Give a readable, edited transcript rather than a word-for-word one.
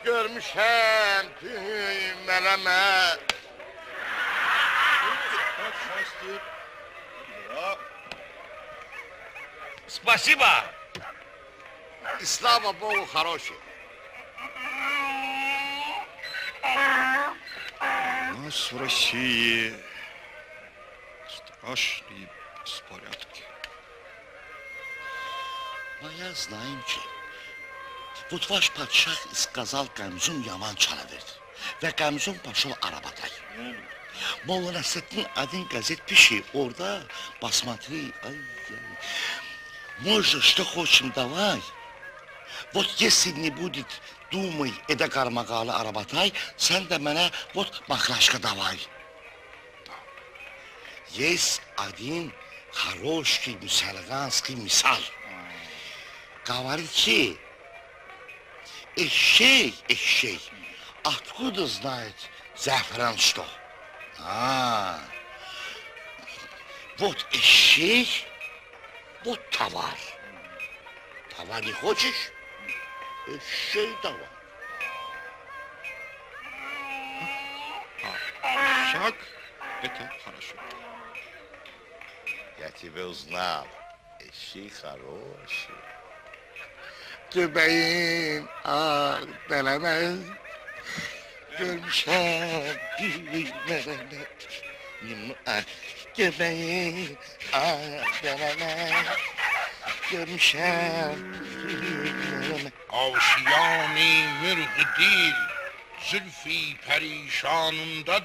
görmüşəm mələmə. Спасибо. И слава Богу, хороший. У нас в России страшные беспорядки. Но я знаю, ki, вот ваш padişah сказал, Qəmzun yaman çala verdi. Ve Qəmzun пошел Arabatay. Molla Nəsrəddin один газет пишет, orada посмотри, можно что хочем давай. Вот если не будет Думай, Эdə Qarmaqalı Arabatay, sən də mənə вот Makhlaşka давай. Есть один хороший мусульманский мисал. Говорит, что эщей, откуда знает зефран что? Вот эщей, вот товар. Товар не хочешь? Эщей давай. Шаг — это хорошо. Я тебя узнал. Эщей хороший. Göbeğin beləmə, görmüşəm bilmərəmə. Göbeğin beləmə, görmüşəm bilmərəmə. آشیانی مرغ دیل زلفی پریشانونdadır.